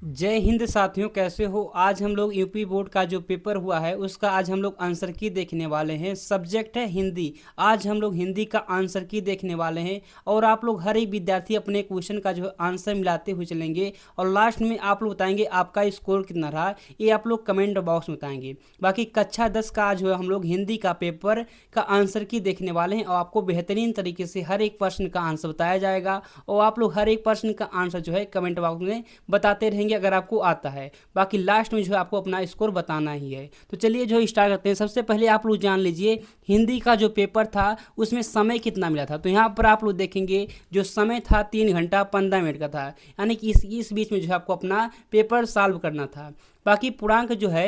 जय हिंद साथियों, कैसे हो। आज हम लोग यूपी बोर्ड का जो पेपर हुआ है उसका आज हम लोग आंसर की देखने वाले हैं। सब्जेक्ट है हिंदी। आज हम लोग हिंदी का आंसर की देखने वाले हैं और आप लोग हर एक विद्यार्थी अपने क्वेश्चन का जो आंसर मिलाते हुए चलेंगे और लास्ट में आप लोग बताएंगे आपका स्कोर कितना रहा। ये आप लोग कमेंट बॉक्स में बताएंगे। बाकी कक्षा 10 का आज हम लोग हिंदी का पेपर का आंसर की देखने वाले हैं और आपको बेहतरीन तरीके से हर एक प्रश्न का आंसर बताया जाएगा और आप लोग हर एक प्रश्न का आंसर जो है कमेंट बॉक्स में बताते रहेंगे अगर आपको आता है। बाकी लास्ट में जो है आपको अपना स्कोर बताना ही है। तो चलिए जो स्टार्ट करते हैं। सबसे पहले आप लोग जान लीजिए हिंदी का जो पेपर था उसमें समय कितना मिला था। तो यहाँ पर आप लोग देखेंगे जो समय था 3 घंटा 15 मिनट का था, यानी कि इस बीच में जो है आपको अपना पेपर सॉल्व करना था। बाकी पूर्णांक जो है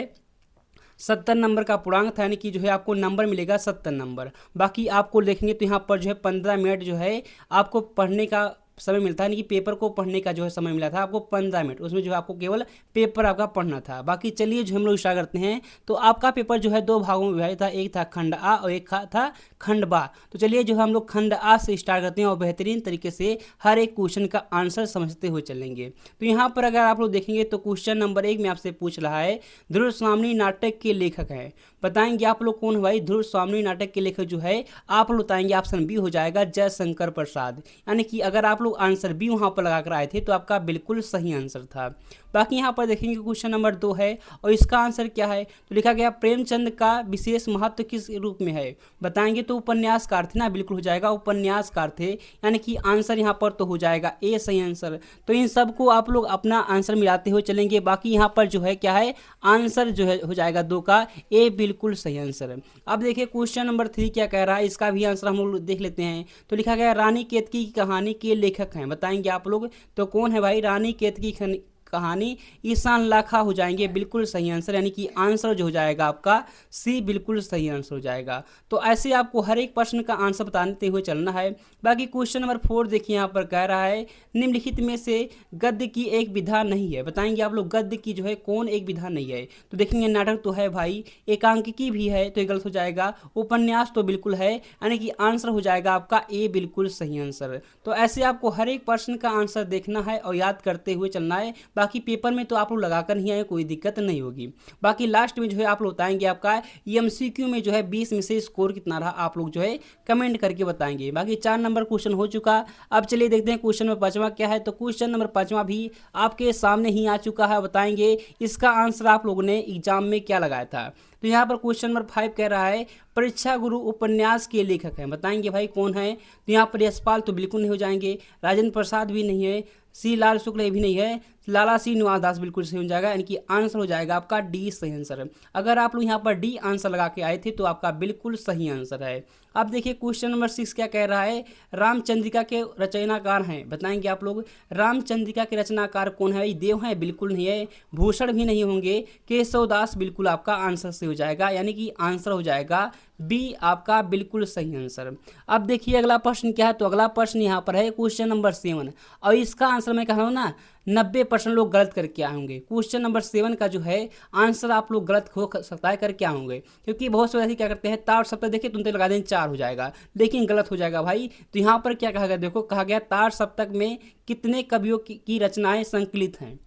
70 नंबर का पूर्णांक था, यानी कि जो है आपको नंबर मिलेगा 70 नंबर। बाकी आपको देखेंगे तो यहाँ पर जो है 15 मिनट जो है आपको पढ़ने का समय मिलता है, यानी कि पेपर को पढ़ने का जो है समय मिला था आपको 15 मिनट। उसमें जो है आपको केवल पेपर आपका पढ़ना था। बाकी चलिए जो हम लोग स्टार्ट करते हैं। तो आपका पेपर जो है 2 भागों में विभाजित था, एक था खंड आ और एक था खंड बा। तो चलिए जो हम लोग खंड आ से स्टार्ट करते हैं और बेहतरीन तरीके से हर एक क्वेश्चन का आंसर समझते हुए चलेंगे। तो यहाँ पर अगर आप लोग देखेंगे तो क्वेश्चन नंबर 1 में आपसे पूछ रहा है ध्रुव स्वामिनी नाटक के लेखक हैं। बताएंगे आप लोग कौन भाई। ध्रुव स्वामिनी नाटक के लेखक जो है आप लोग बताएंगे ऑप्शन बी हो जाएगा जयशंकर प्रसाद। यानी कि अगर आप लोग आंसर बी वहां पर लगाकर आए थे तो आपका बिल्कुल सही आंसर था। बाकी यहाँ पर देखेंगे क्वेश्चन नंबर 2 है और इसका आंसर क्या है। तो लिखा गया प्रेमचंद का विशेष महत्व किस रूप में है। बताएंगे तो उपन्यासकार थे ना, बिल्कुल हो जाएगा उपन्यासकार थे। यानी कि आंसर यहाँ पर तो हो जाएगा ए सही आंसर। तो इन सबको आप लोग अपना आंसर मिलाते हुए चलेंगे। बाकी यहाँ पर जो है क्या है आंसर जो है हो जाएगा 2 का ए बिल्कुल सही आंसर। अब देखिए क्वेश्चन नंबर 3 क्या कह रहा है, इसका भी आंसर हम लोग देख लेते हैं। तो लिखा गया रानी केतकी की कहानी के लेखक हैं। बताएंगे आप लोग तो कौन है भाई। रानी केतकी की कहानी ईशान लाखा हो जाएंगे, बिल्कुल सही आंसर। यानी कि आंसर जो हो जाएगा आपका सी बिल्कुल सही आंसर हो जाएगा। तो ऐसे आपको हर एक प्रश्न का आंसर बताते हुए चलना है। बाकी क्वेश्चन नंबर 4 देखिए यहाँ पर कह रहा है निम्नलिखित में से गद्य की एक विधा नहीं है। बताएंगे आप लोग गद्य की जो है कौन एक विधा नहीं है। तो देखेंगे नाटक तो है भाई, एकांकिकी भी है तो ये गलत हो जाएगा, उपन्यास तो बिल्कुल है, यानी कि आंसर हो जाएगा आपका ए बिल्कुल सही आंसर। तो ऐसे आपको हर एक प्रश्न का आंसर देखना है और याद करते हुए चलना है। बाकी पेपर में तो आप लोग लगाकर नहीं आए, कोई दिक्कत नहीं होगी। बाकी लास्ट में जो है आप लोग बताएंगे आपका एमसीक्यू में जो है 20 में से स्कोर कितना रहा, आप लोग जो है कमेंट करके बताएंगे। बाकी 4 नंबर क्वेश्चन हो चुका। अब चलिए देखते हैं क्वेश्चन नंबर 5वां क्या है। तो क्वेश्चन नंबर 5वां भी आपके सामने ही आ चुका है। बताएंगे इसका आंसर आप लोगों ने एग्जाम में क्या लगाया था। तो यहाँ पर क्वेश्चन नंबर 5 कह रहा है परीक्षा गुरु उपन्यास के लेखक हैं। बताएंगे भाई कौन है। तो यहाँ पर यशपाल तो बिल्कुल नहीं हो जाएंगे, राजेंद्र प्रसाद भी नहीं है, सी लाल शुक्ल भी नहीं है, लाला सी निवास दास बिल्कुल सही हो जाएगा। यानी कि आंसर हो जाएगा आपका डी सही आंसर। अगर आप लोग यहाँ पर डी आंसर लगा के आए थे तो आपका बिल्कुल सही आंसर है। अब देखिए क्वेश्चन नंबर 6 क्या कह रहा है रामचंद्रिका के रचनाकार हैं। बताएंगे आप लोग रामचंद्रिका के रचनाकार कौन है। देव है बिल्कुल नहीं है, भूषण भी नहीं होंगे, केशव दास बिल्कुल आपका आंसर से हो जाएगा। यानी कि आंसर हो जाएगा बी आपका बिल्कुल सही आंसर। अब देखिए अगला प्रश्न क्या है। तो अगला प्रश्न यहाँ पर है क्वेश्चन नंबर 7 और इसका आंसर मैं कह रहा हूँ ना 90% लोग गलत करके आए होंगे। क्वेश्चन नंबर 7 का जो है आंसर आप लोग गलत हो सकता है करके आए होंगे, क्योंकि बहुत से ऐसे क्या करते हैं तार सप्तक देखिए तुम तो लगा दें 4 हो जाएगा, लेकिन गलत हो जाएगा भाई। तो यहाँ पर क्या कहा गया, देखो कहा गया तार सप्तक में कितने कवियों की रचनाएं संकलित हैं।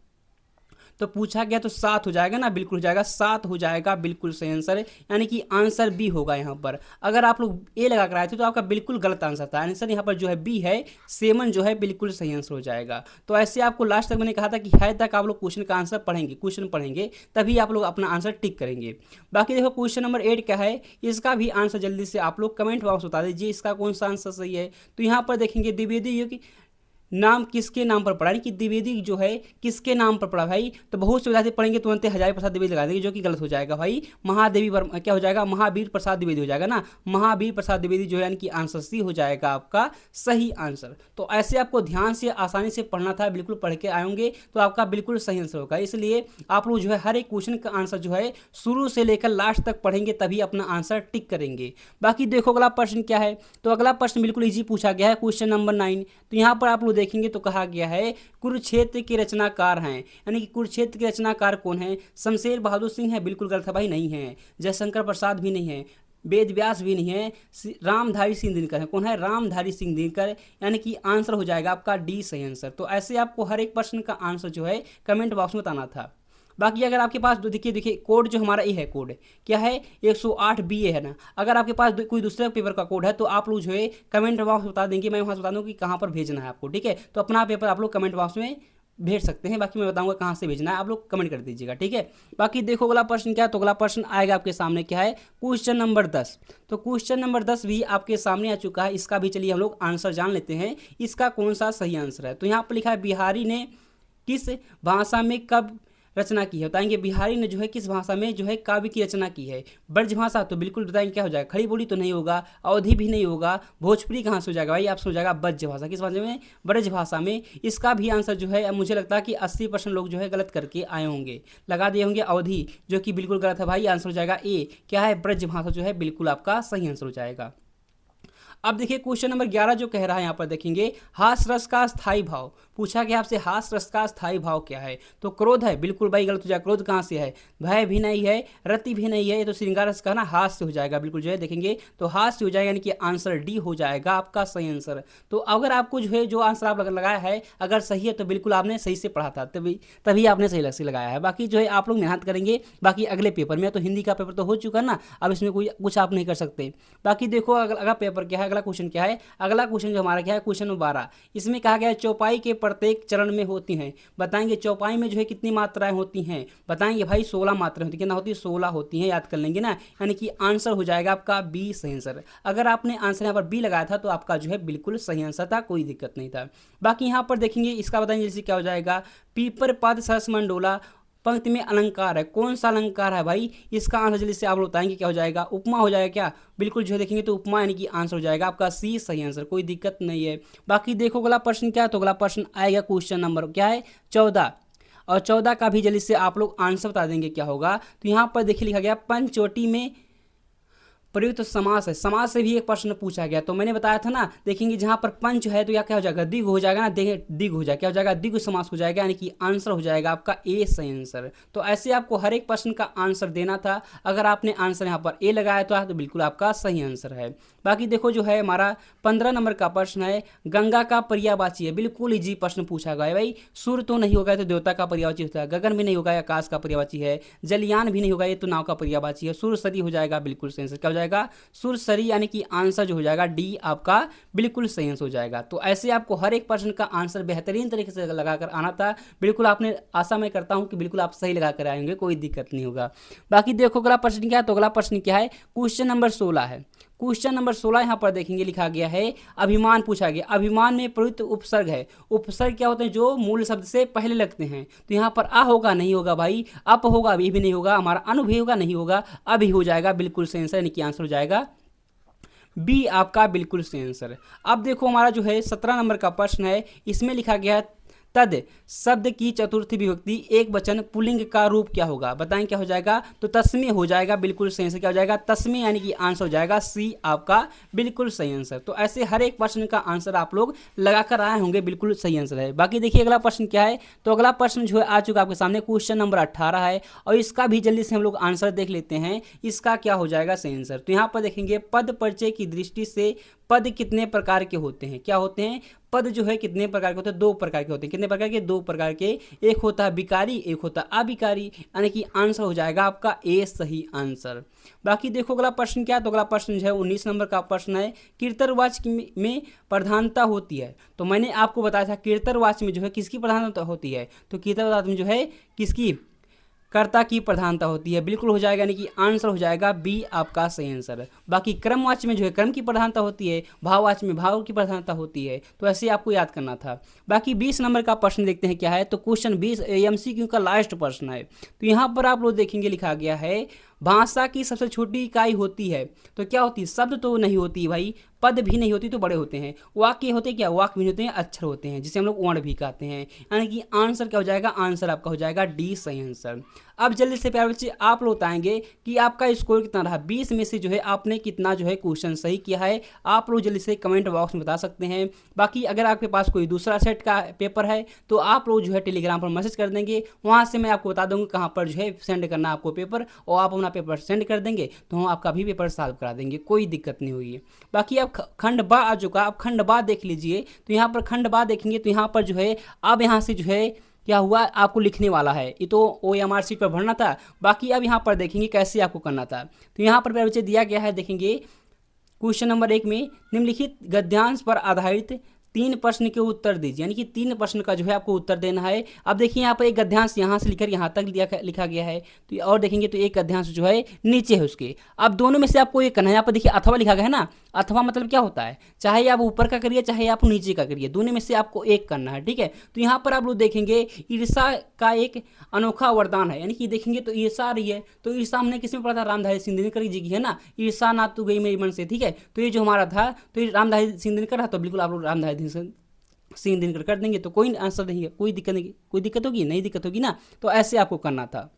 तो पूछा गया तो 7 हो जाएगा ना, बिल्कुल हो जाएगा 7 हो जाएगा बिल्कुल सही आंसर। यानी कि आंसर बी होगा यहाँ पर। अगर आप लोग ए लगा कर आए थे तो आपका बिल्कुल गलत आंसर था। आंसर यहाँ पर जो है बी है 7 जो है बिल्कुल सही आंसर हो जाएगा। तो ऐसे आपको लास्ट तक मैंने कहा था कि है तक आप लोग क्वेश्चन का आंसर पढ़ेंगे, क्वेश्चन पढ़ेंगे तभी आप लोग अपना आंसर टिक करेंगे। बाकी देखो क्वेश्चन नंबर 8 क्या है, इसका भी आंसर जल्दी से आप लोग कमेंट बॉक्स बता दीजिए इसका कौन सा आंसर सही है। तो यहाँ पर देखेंगे द्विवेदी युग नाम किसके नाम पर पड़ा, कि द्विवेदी जो है किसके नाम पर पड़ा भाई। तो बहुत से विद्यार्थी पढ़ेंगे तुरंत हजारी प्रसाद द्विवेदी लगा देंगे, जो कि गलत हो जाएगा भाई। महादेवी वर्मा क्या हो जाएगा, महावीर प्रसाद द्विवेदी हो जाएगा ना, महावीर प्रसाद द्विवेदी जो है यानी कि आंसर सी हो जाएगा आपका सही आंसर। तो ऐसे आपको ध्यान से आसानी से पढ़ना था, बिल्कुल पढ़ के आएंगे तो आपका बिल्कुल सही आंसर होगा। इसलिए आप लोग जो है हर एक क्वेश्चन का आंसर जो है शुरू से लेकर लास्ट तक पढ़ेंगे तभी अपना आंसर टिक करेंगे। बाकी देखो अगला प्रश्न क्या है। तो अगला प्रश्न बिल्कुल ईजी पूछा गया है, क्वेश्चन नंबर 9। तो यहाँ पर आप लोग देखेंगे तो कहा गया है कुरुक्षेत्र के रचनाकार हैं। यानी कि कुरुक्षेत्र के रचनाकार कौन है, शमशेर बहादुर सिंह है, बिल्कुल गलत है भाई, नहीं है। जयशंकर प्रसाद भी नहीं है, वेद व्यास भी नहीं है, रामधारी सिंह दिनकर है। कौन है? रामधारी सिंह दिनकर, यानी कि आंसर हो जाएगा आपका डी सही आंसर। तो ऐसे आपको हर एक प्रश्न का आंसर जो है कमेंट बॉक्स में बताना था। बाकी अगर आपके पास देखिए कोड जो हमारा ये है, कोड क्या है 108 BA है ना। अगर आपके पास कोई दूसरे पेपर का कोड है तो आप लोग जो है कमेंट बॉक्स में बता देंगे, मैं वहाँ से बता दूँ कि कहाँ पर भेजना है आपको, ठीक है। तो अपना पेपर आप लोग कमेंट बॉक्स में भेज सकते हैं, बाकी मैं बताऊंगा कहाँ से भेजना है, आप लोग कमेंट कर दीजिएगा, ठीक है। बाकी देखो अगला प्रश्न क्या है, तो अगला प्रश्न आएगा आपके सामने क्या है, क्वेश्चन नंबर 10। तो क्वेश्चन नंबर 10 भी आपके सामने आ चुका है। इसका भी चलिए हम लोग आंसर जान लेते हैं, इसका कौन सा सही आंसर है। तो यहाँ पर लिखा है बिहारी ने किस भाषा में कब रचना की है। बताएंगे बिहारी ने जो है किस भाषा में जो है काव्य की रचना की है। ब्रज भाषा, तो बिल्कुल बताएंगे क्या हो जाएगा, खड़ी बोली तो नहीं होगा, अवधि भी नहीं होगा, भोजपुरी कहाँ से हो जाएगा भाई, आपसे हो जाएगा ब्रज भाषा। किस भाषा में? ब्रज भाषा में। इसका भी आंसर जो है मुझे लगता है कि 80% लोग जो है गलत करके आए होंगे, लगा दिए होंगे अवधि, जो कि बिल्कुल गलत है भाई। आंसर हो जाएगा ए, क्या है, ब्रज भाषा जो है बिल्कुल आपका सही आंसर हो जाएगा। अब देखिए क्वेश्चन नंबर 11 जो कह रहा है, यहाँ पर देखेंगे हास रस का स्थायी भाव पूछा गया आपसे। हास रस का स्थायी भाव क्या है? तो क्रोध है, बिल्कुल भाई गलत हो जाएगा। क्रोध कहाँ से है? भय भी नहीं है, रति भी नहीं है, ये तो श्रृंगार रस का ना हास से हो जाएगा, बिल्कुल जो है देखेंगे तो हास से हो जाएगा, यानी कि आंसर डी हो जाएगा आपका सही आंसर। तो अगर आपको जो है जो आंसर आप लगाया है अगर सही है तो बिल्कुल आपने सही से पढ़ा था, तभी आपने सही से लगाया है। बाकी जो है आप लोग मेहनत करेंगे, बाकी अगले पेपर में, तो हिंदी का पेपर तो हो चुका ना, अब इसमें कोई कुछ आप नहीं कर सकते। बाकी देखो अगला पेपर क्या है, अगला क्वेश्चन क्या है। अगला क्वेश्चन जो हमारा क्या है, क्वेश्चन नंबर 12। इसमें कहा गया है चौपाई के प्रत्येक चरण में होती हैं। बताएंगे चौपाई में जो है कितनी मात्राएं होती हैं। बताएंगे भाई 16 मात्राएं होती हैं। कितना होती है? 16 होती हैं, याद कर लेंगे ना, यानी कि आंसर हो जाएगा आपका बी सही आंसर। अगर आपने आंसर यहाँ पर बी लगाया था तो आपका जो है बिल्कुल सही आंसर था, कोई दिक्कत नहीं था। बाकी यहाँ पर देखेंगे इसका बताएंगे जैसे क्या हो जाएगा, पीपर पद सरस मंडोला पंक्ति में अलंकार है। कौन सा अलंकार है भाई? इसका आंसर जल्दी से आप लोग बताएंगे क्या हो जाएगा, उपमा हो जाएगा क्या? बिल्कुल जो देखेंगे तो उपमा, यानी कि आंसर हो जाएगा आपका सी सही आंसर, कोई दिक्कत नहीं है। बाकी देखो अगला प्रश्न क्या है, तो अगला प्रश्न आएगा क्वेश्चन नंबर क्या है 14। और 14 का भी जल्दी से आप लोग आंसर बता देंगे क्या होगा। तो यहाँ पर देखिए लिखा गया पंचवटी में प्रयुक्त समास है। समास से भी एक प्रश्न पूछा गया, तो मैंने बताया था ना, देखेंगे जहां पर पंच है तो या क्या हो जाएगा, दिग हो जाएगा ना, दिग हो जाएगा, क्या हो जाएगा, दिग समास हो जाएगा, यानी कि आंसर हो जाएगा आपका ए सही आंसर। तो ऐसे आपको हर एक प्रश्न का आंसर देना था। अगर आपने आंसर यहाँ पर ए लगाया तो बिल्कुल आपका सही आंसर है। बाकी देखो जो है हमारा 15 नंबर का प्रश्न है, गंगा का पर्यायवाची है। बिल्कुल इजी प्रश्न पूछा गया है भाई। सूर्य तो नहीं होगा तो देवता का पर्यायवाची होता है, गगन भी नहीं होगा, आकाश का पर्यायवाची है, जलयान भी नहीं होगा, ये तो नाव का पर्यायवाची है, सूर्यसरी हो जाएगा, बिल्कुल सही आंसर क्या हो जाएगा, सूर्यसरी, यानी कि आंसर जो हो जाएगा डी आपका बिल्कुल सही आंसर हो जाएगा। तो ऐसे आपको हर एक प्रश्न का आंसर बेहतरीन तरीके से लगाकर आना था। बिल्कुल आपने, आशा मैं करता हूं कि बिल्कुल आप सही लगा कर आएंगे, कोई दिक्कत नहीं होगा। बाकी देखो अगला प्रश्न क्या है, तो अगला प्रश्न क्या है, क्वेश्चन नंबर 16 है। क्वेश्चन नंबर 16 यहाँ पर देखेंगे लिखा गया है अभिमान पूछा गया। अभिमान में प्रयुक्त उपसर्ग है। उपसर्ग क्या होते हैं? जो मूल शब्द से पहले लगते हैं। तो यहाँ पर आ होगा, नहीं होगा भाई, अप होगा, अभी भी नहीं होगा, हमारा अनु भी होगा, नहीं होगा, अभी हो जाएगा, बिल्कुल सही आंसर, यानी कि आंसर हो जाएगा बी आपका बिल्कुल सही आंसर। अब देखो हमारा जो है 17 नंबर का प्रश्न है, इसमें लिखा गया है तद शब्द की चतुर्थी विभक्ति एक वचन पुल्लिंग का रूप क्या होगा। बताएं क्या हो जाएगा, तो तस्मी हो जाएगा, बिल्कुल सही आंसर क्या हो जाएगा, तस्मी, यानी कि आंसर हो जाएगा सी आपका बिल्कुल सही आंसर। तो ऐसे हर एक प्रश्न का आंसर आप लोग लगाकर आए होंगे, बिल्कुल सही आंसर है। बाकी देखिए अगला प्रश्न क्या है, तो अगला प्रश्न जो है आ चुका आपके सामने, क्वेश्चन नंबर 18 है, और इसका भी जल्दी से हम लोग आंसर देख लेते हैं, इसका क्या हो जाएगा सही आंसर। तो यहाँ पर देखेंगे पद परिचय की दृष्टि से पद कितने प्रकार के होते हैं। क्या होते हैं? पद जो है कितने प्रकार के होते हैं? 2 प्रकार के होते हैं। कितने प्रकार के? 2 प्रकार के। एक होता है विकारी, एक होता है अविकारी, यानी कि आंसर हो जाएगा आपका ए सही आंसर। बाकी देखो अगला प्रश्न क्या, तो अगला प्रश्न जो है 19 नंबर का प्रश्न है, कीर्तनवाच्य में प्रधानता होती है। तो मैंने आपको बताया था कीर्तनवाच्य में जो है किसकी प्रधानता होती है, तो कीर्तनवाच्य में जो है किसकी, कर्ता की प्रधानता होती है, बिल्कुल हो जाएगा, यानी कि आंसर हो जाएगा बी आपका सही आंसर। बाकी क्रमवाच्य में जो है क्रम की प्रधानता होती है, भाववाच्य में भाव की प्रधानता होती है। तो ऐसे आपको याद करना था। बाकी 20 नंबर का प्रश्न देखते हैं क्या है, तो क्वेश्चन 20 MCQ का लास्ट प्रश्न है। तो यहाँ पर आप लोग देखेंगे लिखा गया है भाषा की सबसे छोटी इकाई होती है। तो क्या होती है? शब्द तो नहीं होती भाई, पद भी नहीं होती, तो बड़े होते हैं। वाक्य होते क्या? वाक्य भी होते हैं, अक्षर होते हैं, जिसे हम लोग वर्ण भी कहते हैं, यानी कि आंसर क्या हो जाएगा, आंसर आपका हो जाएगा डी सही आंसर। अब जल्दी से प्यारे बच्चे आप लोग बताएंगे कि आपका स्कोर कितना रहा, 20 में से जो है आपने कितना जो है क्वेश्चन सही किया है, आप लोग जल्दी से कमेंट बॉक्स में बता सकते हैं। बाकी अगर आपके पास कोई दूसरा सेट का पेपर है तो आप लोग जो है टेलीग्राम पर मैसेज कर देंगे, वहाँ से मैं आपको बता दूंगा कहाँ पर जो है सेंड करना आपको पेपर, और आप अपना अपना पेपर सेंड कर देंगे तो हम आपका भी पेपर सॉल्व करा देंगे, कोई दिक्कत नहीं होगी। बाकी अब खंड बा आ चुका, अब खंड बा देख लीजिए। तो यहाँ पर खंड बा देखेंगे तो यहाँ पर जो है अब यहाँ से जो है क्या हुआ, आपको लिखने वाला है। ये तो OMR शीट पर भरना था। बाकी अब यहाँ पर देखेंगे कैसे आपको करना था। तो यहाँ पर बच्चे दिया गया है, देखेंगे क्वेश्चन नंबर 1 में निम्नलिखित गद्यांश पर आधारित 3 प्रश्न के उत्तर दीजिए, यानी कि 3 प्रश्न का जो है आपको उत्तर देना है। अब देखिए यहाँ पर एक गद्यांश यहाँ से लेकर यहाँ तक लिखा गया है। तो और देखेंगे तो एक गद्यांश जो है नीचे है उसके। अब दोनों में से आपको एक करना है। यहाँ पर देखिए अथवा लिखा गया है ना, अथवा मतलब क्या होता है, चाहे आप ऊपर का करिए चाहे आप नीचे का करिए, दोनों में से आपको एक करना है, ठीक है। तो यहाँ पर आप लोग देखेंगे ईर्षा का एक अनोखा वरदान है, यानी कि देखेंगे तो ईर्षा आ रही है। तो ईर्षा हमने किसमें पढ़ा था, रामधारी सिंह दिनकर जी की है ना, ईर्षा ना तू गई मेरी मन से, ठीक है। तो ये जो हमारा था तो ये रामधारी सिंह दिनकर था, तो बिल्कुल आप लोग रामधारी सिंह दिनकर कर देंगे तो कोई आंसर नहीं है, कोई दिक्कत नहीं, कोई दिक्कत होगी नहीं, दिक्कत होगी ना। तो ऐसे आपको करना था।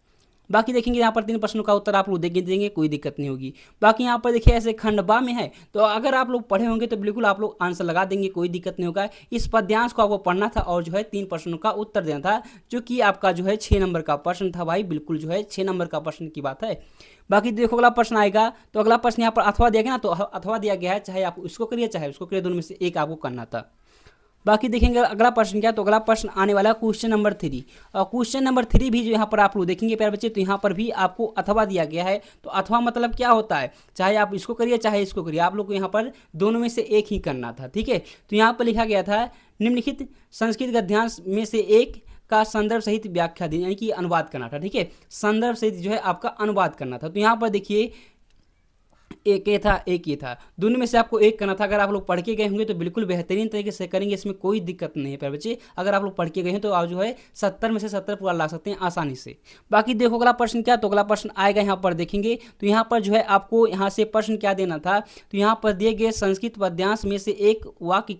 बाकी देखेंगे यहाँ पर 3 प्रश्नों का उत्तर आप लोग देंगे, कोई दिक्कत नहीं होगी। बाकी यहाँ पर देखिए ऐसे खंड बा में है, तो अगर आप लोग पढ़े होंगे तो बिल्कुल आप लोग आंसर लगा देंगे, कोई दिक्कत नहीं होगा। इस पद्यांश को आपको पढ़ना था और जो है 3 प्रश्नों का उत्तर देना था, जो कि आपका जो है 6 नंबर का प्रश्न था भाई, बिल्कुल जो है 6 नंबर का प्रश्न की बात है। बाकी देखो अगला प्रश्न आएगा, तो अगला प्रश्न यहाँ पर अथवा दिया गया ना, तो अथवा दिया गया है, चाहे आप इसको करिए चाहे उसको करिए, दोनों में से एक आपको करना था। बाकी देखेंगे अगला प्रश्न क्या, तो अगला प्रश्न आने वाला है क्वेश्चन नंबर 3। और क्वेश्चन नंबर 3 भी जो यहाँ पर आप लोग देखेंगे प्यारे बच्चे, तो यहाँ पर भी आपको अथवा दिया गया है। तो अथवा मतलब क्या होता है, चाहे आप इसको करिए चाहे इसको करिए, आप लोग को यहाँ पर दोनों में से एक ही करना था, ठीक है। तो यहाँ पर लिखा गया था निम्नलिखित संस्कृत गद्यांश में से एक का संदर्भ सहित व्याख्या दी, यानी कि अनुवाद करना था, ठीक है। संदर्भ सहित जो है आपका अनुवाद करना था। तो यहाँ पर देखिए एक ये था, दोनों में से आपको एक करना था। अगर आप लोग पढ़ के गए होंगे तो बिल्कुल बेहतरीन तरीके से करेंगे, इसमें कोई दिक्कत नहीं है प्यारे बच्चे। अगर आप लोग पढ़ के गए हैं तो आप जो है 70 में से 70 पूरा ला सकते हैं आसानी से। बाकी देखो अगला प्रश्न क्या, तो अगला प्रश्न आएगा यहाँ पर देखेंगे, तो यहाँ पर जो है आपको यहाँ से प्रश्न क्या देना था, तो यहाँ पर दिए गए संस्कृत पद्यांश में से एक वाक्य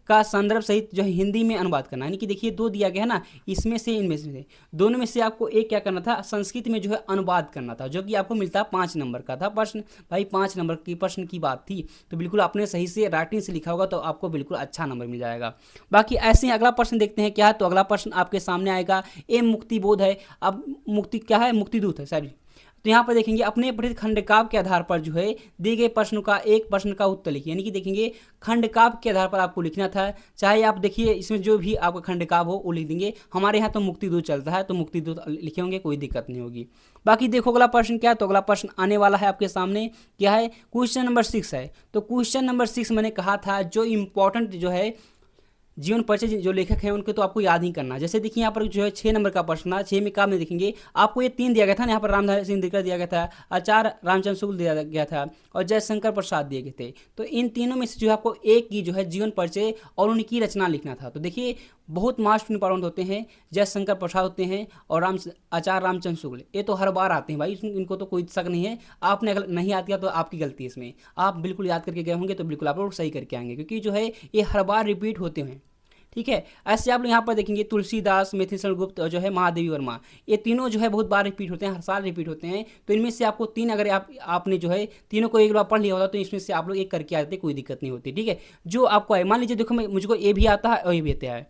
का संदर्भ सहित जो है हिंदी में अनुवाद करना, यानी कि देखिए 2 दिया गया है ना, इसमें से इनमें से दोनों में से आपको एक क्या करना था, संस्कृत में जो है अनुवाद करना था, जो कि आपको मिलता है 5 नंबर का था प्रश्न भाई। 5 नंबर की प्रश्न की बात थी, तो बिल्कुल आपने सही से राइटिंग से लिखा होगा तो आपको बिल्कुल अच्छा नंबर मिल जाएगा। बाकी ऐसे ही अगला प्रश्न देखते हैं क्या है, तो अगला प्रश्न आपके सामने आएगा, मुक्ति बोध है। अब मुक्ति क्या है, मुक्ति दूत है सॉरी। तो यहाँ पर देखेंगे अपने पठित खंडकाव्य के आधार पर जो है दिए गए प्रश्नों का एक प्रश्न का उत्तर लिखिए, यानी कि देखेंगे खंडकाव्य के आधार पर आपको लिखना था। चाहे आप देखिए इसमें जो भी आपका खंडकाव्य हो वो लिख देंगे। हमारे यहाँ तो मुक्तिदूत चलता है तो मुक्तिदूत लिखे होंगे, कोई दिक्कत नहीं होगी। बाकी देखो अगला प्रश्न क्या है, तो अगला प्रश्न आने वाला है आपके सामने क्या है, क्वेश्चन नंबर 6 है। तो क्वेश्चन नंबर 6 मैंने कहा था जो इम्पोर्टेंट जो है जीवन परिचय जो लेखक हैं उनके तो आपको याद ही करना है। जैसे देखिए यहाँ पर जो है 6 नंबर का प्रश्न था, 6 में काम में देखेंगे आपको ये 3 दिया गया था ना, यहाँ पर रामधारी सिंह दिनकर दिया गया था, आचार्य रामचंद्र शुक्ल दिया गया था और जयशंकर प्रसाद दिए गए थे। तो इन तीनों में से जो है आपको एक की जो है जीवन परिचय और उनकी रचना लिखना था। तो देखिए बहुत मास्ट इंपॉर्टेंट होते हैं, जयशंकर प्रसाद होते हैं और आचार्य रामचंद्र शुक्ल, ये तो हर बार आते हैं भाई, इनको तो कोई शक नहीं है। आपने अगर नहीं याद किया तो आपकी गलती है, इसमें आप बिल्कुल याद करके गए होंगे तो बिल्कुल आप लोग सही करके आएंगे, क्योंकि जो है ये हर बार रिपीट होते हैं, ठीक है। ऐसे आप लोग यहाँ पर देखेंगे तुलसीदास, मिथिलेश गुप्त और जो है महादेवी वर्मा, ये तीनों जो है बहुत बार रिपीट होते हैं, हर साल रिपीट होते हैं। तो इनमें से आपको 3 अगर आपने जो है तीनों को एक बार पढ़ लिया होता तो इसमें से आप लोग एक करके आते, कोई दिक्कत नहीं होती, ठीक है। जो आपको है मान लीजिए देखो मुझको ये भी आता है और ये भी आता है,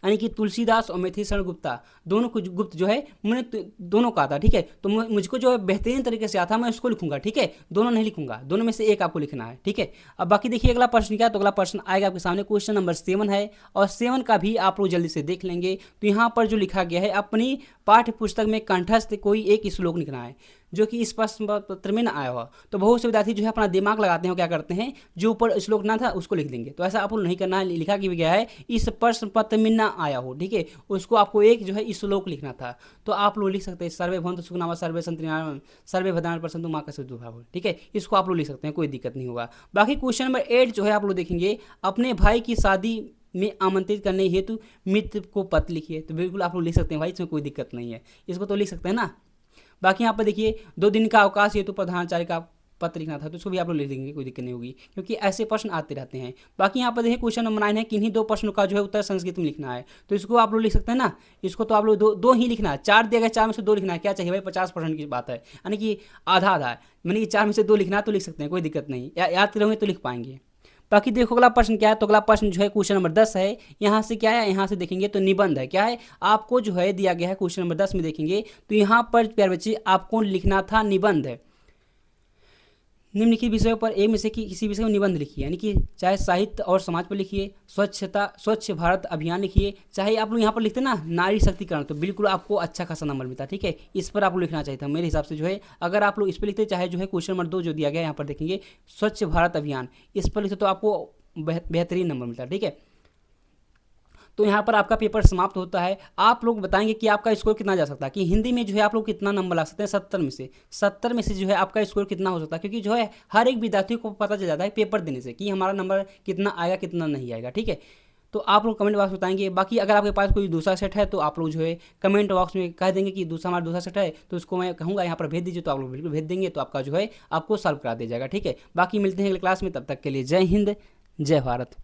यानी कि तुलसीदास और मिथिलेश गुप्ता दोनों को गुप्त जो है मैंने दोनों का आता, ठीक है। तो मुझको जो है बेहतरीन तरीके से आता मैं उसको लिखूंगा, ठीक है, दोनों नहीं लिखूंगा, दोनों में से एक आपको लिखना है, ठीक है। अब बाकी देखिए अगला प्रश्न क्या है, तो अगला प्रश्न आएगा आपके सामने क्वेश्चन नंबर 7 है और 7 का भी आप लोग जल्दी से देख लेंगे। तो यहाँ पर जो लिखा गया है अपनी पाठ्य पुस्तक में कंठस्थ कोई एक श्लोक लिखना है जो कि इस प्रश्न पत्र में ना आया हुआ। तो बहुत से विद्यार्थी जो है अपना दिमाग लगाते हैं, क्या करते हैं जो ऊपर श्लोक ना था उसको लिख देंगे, तो ऐसा आपको नहीं करना है। लिखा गया है इस प्रश्न पत्र में ना आया हो, ठीक है, उसको आपको एक जो है श्लोक लिखना था। तो आप लोग लिख सकते हैं सर्वे भवन्तु सुखिनः सर्वे सन्तु निरामयाः सर्वे भद्राणि पश्यन्तु मा कश्चित् दुःखभाग्, ठीक है, इसको आप लोग लिख सकते हैं, कोई दिक्कत नहीं होगा। बाकी क्वेश्चन नंबर 8 जो है आप लोग देखेंगे अपने भाई की शादी में आमंत्रित करने हेतु मित्र को पत्र लिखिए। तो बिल्कुल आप लोग लिख सकते हैं भाई, इसमें कोई दिक्कत नहीं है, इसको तो लिख सकते हैं ना। बाकी यहाँ पर देखिए 2 दिन का अवकाश हेतु प्रधानाचार्य का पत्र लिखना था, तो इसको भी आप लोग लिख देंगे, कोई दिक्कत नहीं होगी, क्योंकि ऐसे प्रश्न आते रहते हैं। बाकी यहाँ पर देखिए क्वेश्चन नंबर 9 है किन्हीं 2 प्रश्नों का जो है उत्तर संस्कृत में लिखना है। तो इसको आप लोग लिख सकते हैं ना, इसको तो आप लोग दो ही लिखना है। 4 दिया गया, 4 में से 2 लिखना है, क्या चाहिए भाई 50% की बात है, यानी कि आधा आधा है, मैंने कि 4 में से 2 लिखना है तो लिख सकते हैं, कोई दिक्कत नहीं, याद करोगे तो लिख पाएंगे। बाकी देखो अगला प्रश्न क्या है, तो अगला प्रश्न जो है क्वेश्चन नंबर 10 है। यहाँ से क्या है, यहाँ से देखेंगे तो निबंध है। क्या है, आपको जो है दिया गया है क्वेश्चन नंबर 10 में देखेंगे तो यहाँ पर प्यारे बच्चे आपको लिखना था निबंध है। निम्नलिखित विषयों पर एक में से किसी विषय में निबंध लिखिए, यानी कि चाहे साहित्य और समाज पर लिखिए, स्वच्छ भारत अभियान लिखिए, चाहे आप लोग यहाँ पर लिखते ना नारी शक्तिकरण, तो बिल्कुल आपको अच्छा खासा नंबर मिलता है। ठीक है, इस पर आपको लिखना चाहिए था मेरे हिसाब से। जो है अगर आप लोग इस पर लिखते, चाहे जो है क्वेश्चन नंबर 2 जो दिया गया यहाँ पर देखेंगे स्वच्छ भारत अभियान, इस पर लिखते तो आपको बेहतरीन नंबर मिलता है। ठीक है, तो यहाँ पर आपका पेपर समाप्त होता है। आप लोग बताएंगे कि आपका स्कोर कितना जा सकता है, कि हिंदी में जो है आप लोग कितना नंबर ला सकते हैं 70 में से जो है आपका स्कोर कितना हो सकता है, क्योंकि जो है हर एक विद्यार्थी को पता चल जाता है पेपर देने से कि हमारा नंबर कितना आएगा कितना नहीं आएगा। ठीक है, तो आप लोग कमेंट बॉक्स में बताएंगे। बाकी अगर आपके पास कोई दूसरा सेट है तो आप लोग जो है कमेंट बॉक्स में कह देंगे कि हमारा दूसरा सेट है, तो उसको मैं कहूँगा यहाँ पर भेज दीजिए, तो आप लोग बिल्कुल भेज देंगे, तो आपका जो है आपको सॉल्व करा दिया जाएगा। ठीक है, बाकी मिलते हैं अगले क्लास में, तब तक के लिए जय हिंद जय भारत।